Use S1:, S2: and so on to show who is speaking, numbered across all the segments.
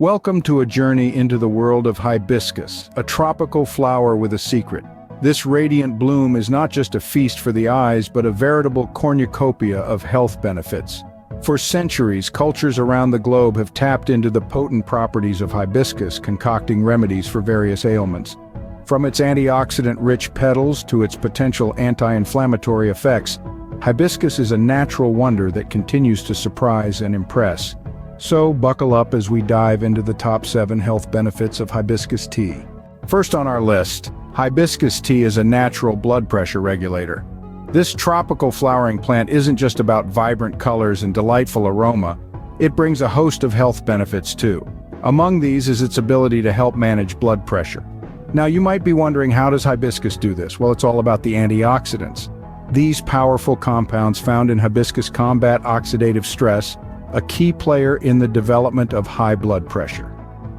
S1: Welcome to a journey into the world of hibiscus, a tropical flower with a secret. This radiant bloom is not just a feast for the eyes, but a veritable cornucopia of health benefits. For centuries, cultures around the globe have tapped into the potent properties of hibiscus, concocting remedies for various ailments. From its antioxidant-rich petals to its potential anti-inflammatory effects, hibiscus is a natural wonder that continues to surprise and impress. So, buckle up as we dive into the top 7 health benefits of hibiscus tea. First on our list, hibiscus tea is a natural blood pressure regulator. This tropical flowering plant isn't just about vibrant colors and delightful aroma, it brings a host of health benefits too. Among these is its ability to help manage blood pressure. Now you might be wondering, how does hibiscus do this? Well, it's all about the antioxidants. These powerful compounds found in hibiscus combat oxidative stress, a key player in the development of high blood pressure.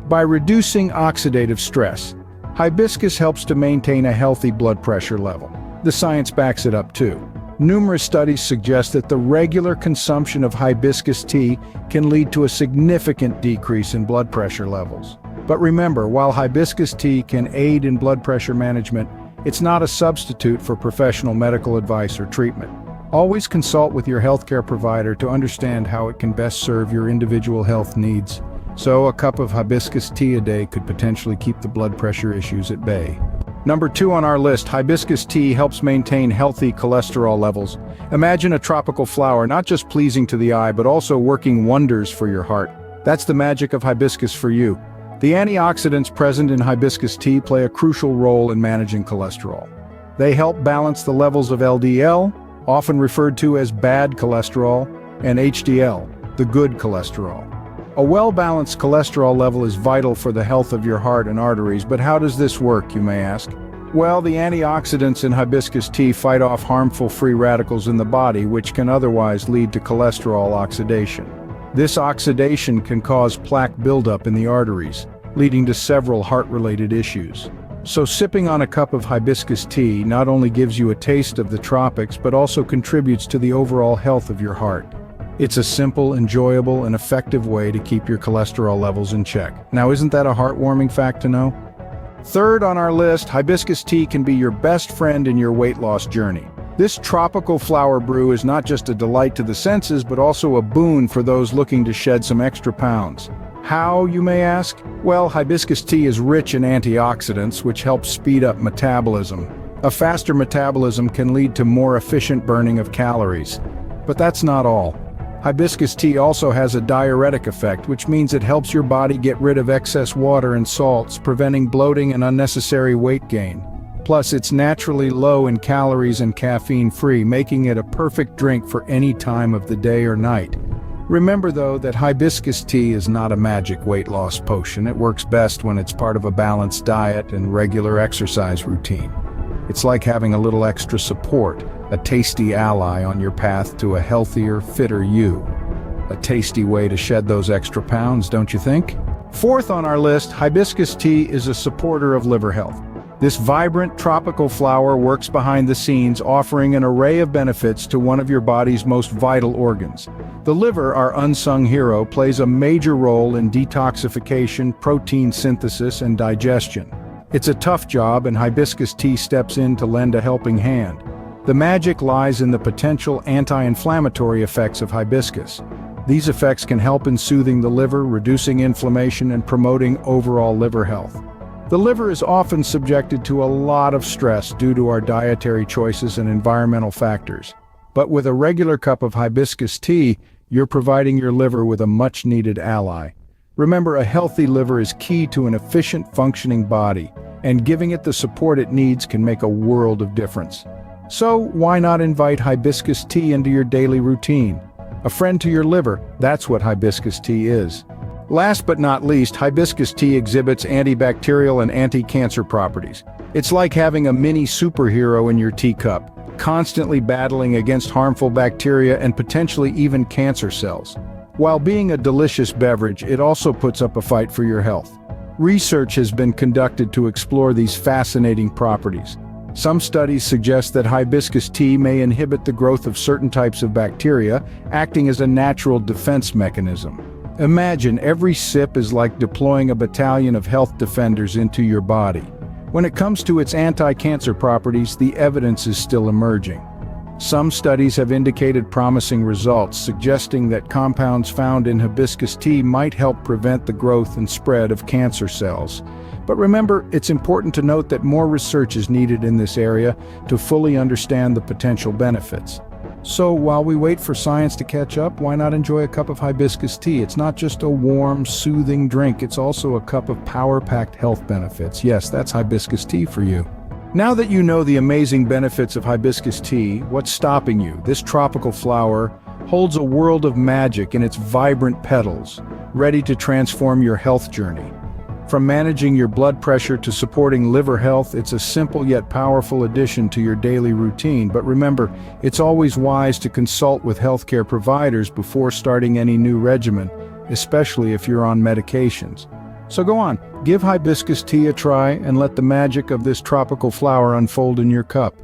S1: By reducing oxidative stress, hibiscus helps to maintain a healthy blood pressure level. The science backs it up too. Numerous studies suggest that the regular consumption of hibiscus tea can lead to a significant decrease in blood pressure levels. But remember, while hibiscus tea can aid in blood pressure management, it's not a substitute for professional medical advice or treatment. Always consult with your healthcare provider to understand how it can best serve your individual health needs. So, a cup of hibiscus tea a day could potentially keep the blood pressure issues at bay. Number 2 on our list, hibiscus tea helps maintain healthy cholesterol levels. Imagine a tropical flower not just pleasing to the eye, but also working wonders for your heart. That's the magic of hibiscus for you. The antioxidants present in hibiscus tea play a crucial role in managing cholesterol. They help balance the levels of LDL, often referred to as bad cholesterol, and HDL, the good cholesterol. A well-balanced cholesterol level is vital for the health of your heart and arteries, but how does this work, you may ask? Well, the antioxidants in hibiscus tea fight off harmful free radicals in the body, which can otherwise lead to cholesterol oxidation. This oxidation can cause plaque buildup in the arteries, leading to several heart-related issues. So sipping on a cup of hibiscus tea not only gives you a taste of the tropics, but also contributes to the overall health of your heart. It's a simple, enjoyable, and effective way to keep your cholesterol levels in check. Now, isn't that a heartwarming fact to know? Third on our list, hibiscus tea can be your best friend in your weight loss journey. This tropical flower brew is not just a delight to the senses, but also a boon for those looking to shed some extra pounds. How, you may ask? Well, hibiscus tea is rich in antioxidants, which help speed up metabolism. A faster metabolism can lead to more efficient burning of calories. But that's not all. Hibiscus tea also has a diuretic effect, which means it helps your body get rid of excess water and salts, preventing bloating and unnecessary weight gain. Plus, it's naturally low in calories and caffeine-free, making it a perfect drink for any time of the day or night. Remember, though, that hibiscus tea is not a magic weight loss potion. It works best when it's part of a balanced diet and regular exercise routine. It's like having a little extra support, a tasty ally on your path to a healthier, fitter you. A tasty way to shed those extra pounds, don't you think? Fourth on our list, hibiscus tea is a supporter of liver health. This vibrant tropical flower works behind the scenes, offering an array of benefits to one of your body's most vital organs. The liver, our unsung hero, plays a major role in detoxification, protein synthesis, and digestion. It's a tough job, and hibiscus tea steps in to lend a helping hand. The magic lies in the potential anti-inflammatory effects of hibiscus. These effects can help in soothing the liver, reducing inflammation, and promoting overall liver health. The liver is often subjected to a lot of stress due to our dietary choices and environmental factors. But with a regular cup of hibiscus tea, you're providing your liver with a much-needed ally. Remember, a healthy liver is key to an efficient, functioning body, and giving it the support it needs can make a world of difference. So, why not invite hibiscus tea into your daily routine? A friend to your liver, that's what hibiscus tea is. Last but not least, hibiscus tea exhibits antibacterial and anti-cancer properties. It's like having a mini superhero in your teacup, constantly battling against harmful bacteria and potentially even cancer cells. While being a delicious beverage, it also puts up a fight for your health. Research has been conducted to explore these fascinating properties. Some studies suggest that hibiscus tea may inhibit the growth of certain types of bacteria, acting as a natural defense mechanism. Imagine every sip is like deploying a battalion of health defenders into your body. When it comes to its anti-cancer properties, the evidence is still emerging. Some studies have indicated promising results, suggesting that compounds found in hibiscus tea might help prevent the growth and spread of cancer cells. But remember, it's important to note that more research is needed in this area to fully understand the potential benefits. So while we wait for science to catch up, why not enjoy a cup of hibiscus tea? It's not just a warm, soothing drink, it's also a cup of power-packed health benefits. Yes, that's hibiscus tea for you. Now that you know the amazing benefits of hibiscus tea, what's stopping you? This tropical flower holds a world of magic in its vibrant petals, ready to transform your health journey. From managing your blood pressure to supporting liver health, it's a simple yet powerful addition to your daily routine. But remember, it's always wise to consult with healthcare providers before starting any new regimen, especially if you're on medications. So go on, give hibiscus tea a try and let the magic of this tropical flower unfold in your cup.